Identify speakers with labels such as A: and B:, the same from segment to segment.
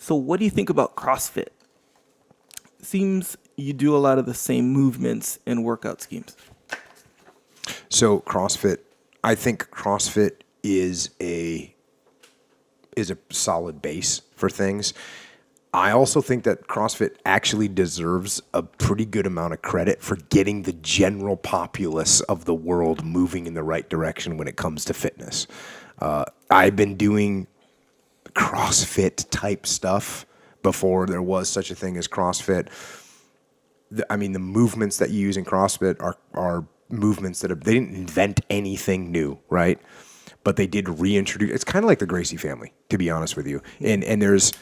A: So what do you think about CrossFit? Seems you do a lot of the same movements and workout schemes.
B: So CrossFit, I think CrossFit is a solid base for things. I also think that CrossFit actually deserves a pretty good amount of credit for getting the general populace of the world moving in the right direction when it comes to fitness. I've been doing CrossFit type stuff before there was such a thing as CrossFit. The movements that you use in CrossFit are movements they didn't invent anything new, right? But they did reintroduce. It's kind of like the Gracie family, to be honest with you. And there's,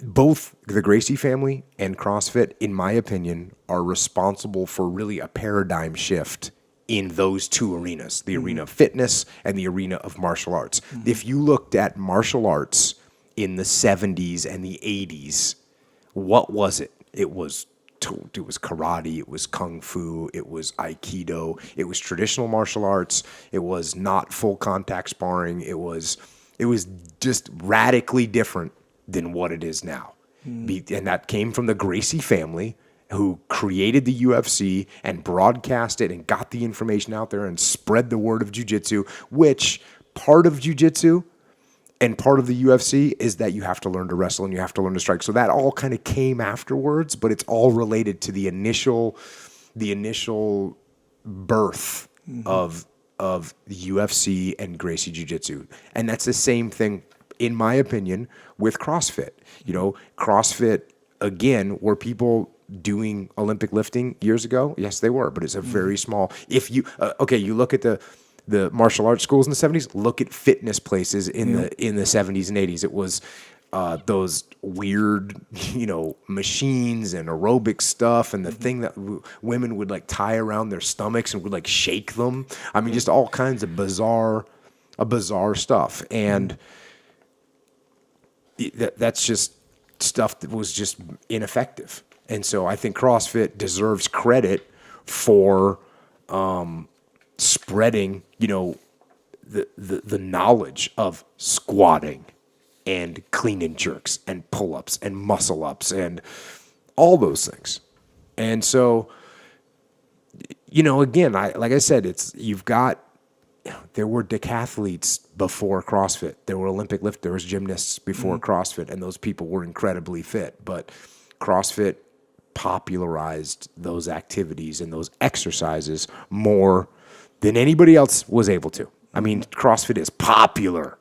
B: both the Gracie family and CrossFit, in my opinion, are responsible for really a paradigm shift in those two arenas, the arena of fitness and the arena of martial arts. If you looked at martial arts in the 70s and the 80s, what was it? It was karate, it was kung fu, it was aikido, it was traditional martial arts, it was not full contact sparring, it was just radically different than what it is now. And that came from the Gracie family, who created the UFC and broadcast it and got the information out there and spread the word of jiu-jitsu, which part of jiu-jitsu and part of the UFC is that you have to learn to wrestle and you have to learn to strike. So that all kind of came afterwards, but it's all related to the initial birth of the UFC and Gracie Jiu-Jitsu. And that's the same thing, in my opinion, with CrossFit. CrossFit, again, were people doing Olympic lifting years ago? Yes, they were, but it's a very small. If you you look at the martial arts schools in the 70s, look at fitness places in the 70s and 80s. It was those weird, machines and aerobic stuff, and the thing that women would like tie around their stomachs and would like shake them. Just all kinds of bizarre stuff. And that's just stuff that was just ineffective. And so I think CrossFit deserves credit for spreading, the knowledge of squatting and clean and jerks and pull-ups and muscle-ups and all those things. And so, again, like I said, there were decathletes before CrossFit. There were Olympic lifters, there was gymnasts before CrossFit, and those people were incredibly fit. But CrossFit popularized those activities and those exercises more than anybody else was able to. CrossFit is popular,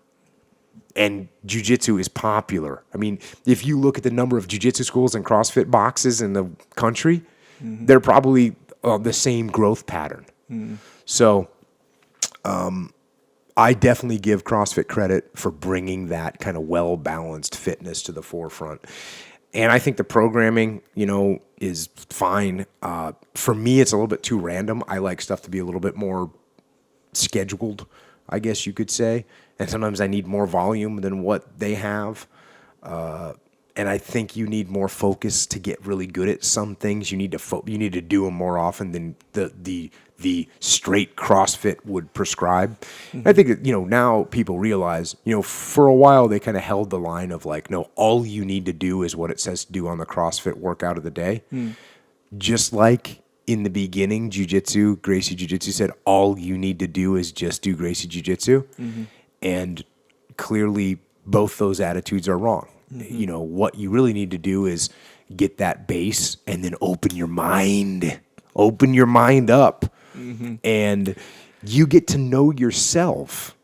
B: and jiu-jitsu is popular. If you look at the number of jiu-jitsu schools and CrossFit boxes in the country, they're probably the same growth pattern. So I definitely give CrossFit credit for bringing that kind of well-balanced fitness to the forefront. And I think the programming, is fine. For me, it's a little bit too random. I like stuff to be a little bit more scheduled, I guess you could say. And sometimes I need more volume than what they have. And I think you need more focus to get really good at some things. You need to do them more often than the straight CrossFit would prescribe. I think that, now people realize, for a while they kind of held the line of like, no, all you need to do is what it says to do on the CrossFit workout of the day. Just like in the beginning, Gracie Jiu-Jitsu said, all you need to do is just do Gracie Jiu-Jitsu. And clearly both those attitudes are wrong. What you really need to do is get that base and then open your mind up. And you get to know yourself,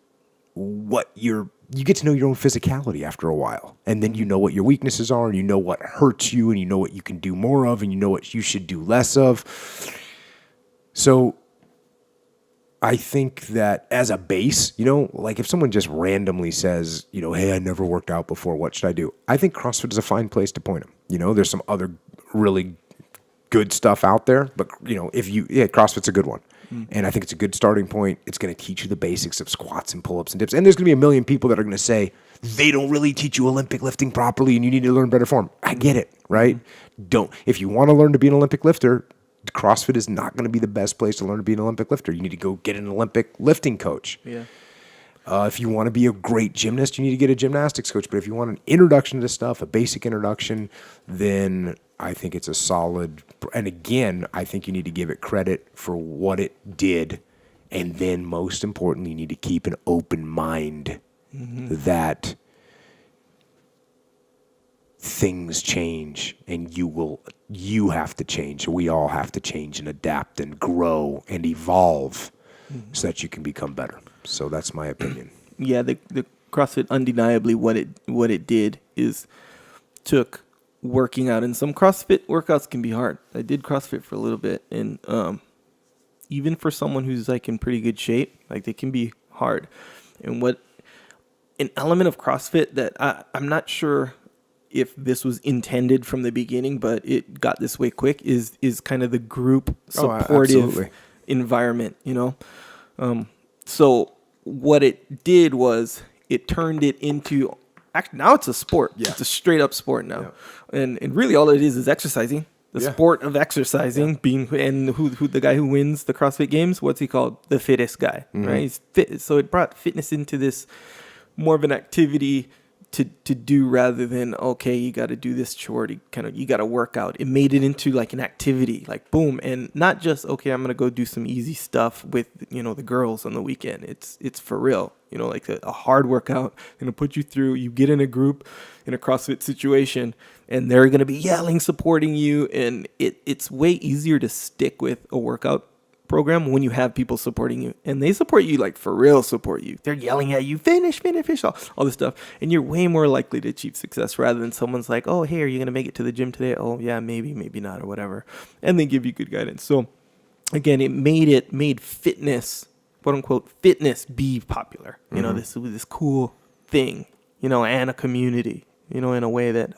B: you get to know your own physicality after a while. And then you know what your weaknesses are, and you know what hurts you, and you know what you can do more of, and you know what you should do less of. So I think that as a base, like if someone just randomly says, hey, I never worked out before, what should I do? I think CrossFit is a fine place to point them. There's some other really good stuff out there, but CrossFit's a good one. And I think it's a good starting point. It's going to teach you the basics of squats and pull-ups and dips. And there's going to be a million people that are going to say they don't really teach you Olympic lifting properly and you need to learn better form. I get it, right? If you want to learn to be an Olympic lifter, CrossFit is not going to be the best place to learn to be an Olympic lifter. You need to go get an Olympic lifting coach.
A: Yeah.
B: If you want to be a great gymnast, you need to get a gymnastics coach. But if you want an introduction to this stuff, a basic introduction, then I think it's a solid. And again, I think you need to give it credit for what it did. And then most importantly, you need to keep an open mind that things change and you have to change. We all have to change and adapt and grow and evolve so that you can become better. So that's my opinion.
A: Yeah, the CrossFit undeniably what it did is took working out, and some CrossFit workouts can be hard. I did CrossFit for a little bit, and even for someone who's like in pretty good shape, like they can be hard. And what an element of CrossFit that I'm not sure if this was intended from the beginning, but it got this way quick is kind of the group supportive environment, you know? So what it did was it turned it into, actually now it's a sport. Yeah. It's a straight up sport now. Yeah. And really all it is exercising. The sport of exercising, being, and who the guy who wins the CrossFit Games, what's he called? The fittest guy, right? He's fit. So it brought fitness into this more of an activity to do rather than, okay, you got to do this chore, you got to work out. It made it into like an activity, like boom, and not just, okay, I'm gonna go do some easy stuff with, you know, the girls on the weekend. It's for real, you know, like a hard workout, gonna put you through. You get in a group in a CrossFit situation, and they're gonna be yelling, supporting you, and it's way easier to stick with a workout program when you have people supporting you, and they support you, like for real support you. They're yelling at you, finish, all this stuff, and you're way more likely to achieve success rather than someone's like, oh, hey, are you gonna make it to the gym today? Oh yeah, maybe not, or whatever, and they give you good guidance. So again, it made fitness, quote unquote, fitness be popular, you know, this cool thing, you know, and a community, you know, in a way that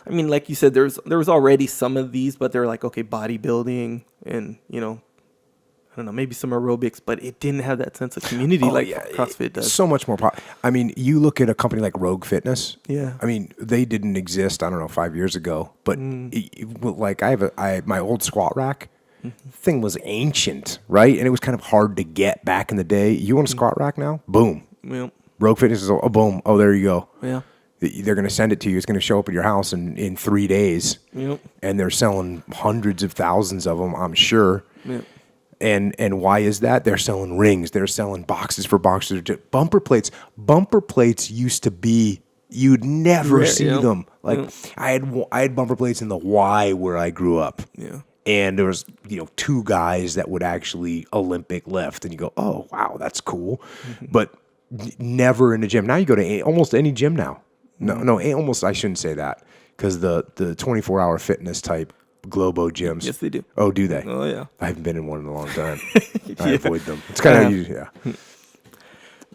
A: I mean, like you said, there was already some of these, but they're like, okay, bodybuilding and, you know, I don't know, maybe some aerobics, but it didn't have that sense of community CrossFit does.
B: So much more. I mean, you look at a company like Rogue Fitness.
A: Yeah.
B: I mean, they didn't exist, I don't know, 5 years ago, but like I have my old squat rack. Thing was ancient, right? And it was kind of hard to get back in the day. You want a squat rack now? Boom.
A: Yeah.
B: Rogue Fitness is boom. Oh, there you go.
A: Yeah.
B: They're going to send it to you. It's going to show up at your house in 3 days. Yep. And they're selling hundreds of thousands of them, I'm sure. Yep. And why is that? They're selling rings. They're selling boxes for boxes. Bumper plates. Bumper plates used to be, you'd never see them. Like I had bumper plates in the Y where I grew up. Yeah. And there was, you know, 2 guys that would actually Olympic lift. And you go, oh, wow, that's cool. But never in the gym. Now you go to almost any gym now. No, almost, I shouldn't say that, because the 24-hour fitness type Globo gyms.
A: Yes, they do.
B: Oh, do they?
A: Oh, yeah.
B: I haven't been in one in a long time. I avoid them. It's kind of,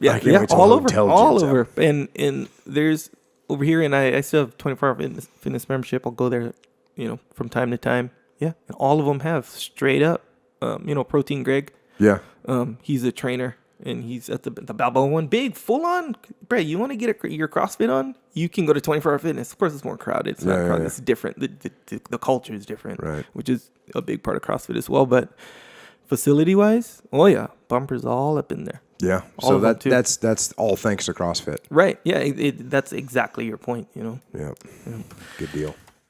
A: Yeah, all over. And there's, over here, and I still have 24-hour fitness membership. I'll go there, you know, from time to time. Yeah, and all of them have straight up, you know, Protein Greg.
B: Yeah.
A: He's a trainer. And he's at the Balboa one, big, full on. Brad, you want to get your CrossFit on? You can go to 24-hour fitness. Of course, it's more crowded. It's not crowded. It's different. The culture is different,
B: right?
A: Which is a big part of CrossFit as well. But facility-wise, oh yeah, bumpers all up in there.
B: Yeah. So that's all thanks to CrossFit.
A: Right. Yeah. That's exactly your point. You know.
B: Yeah. Good deal.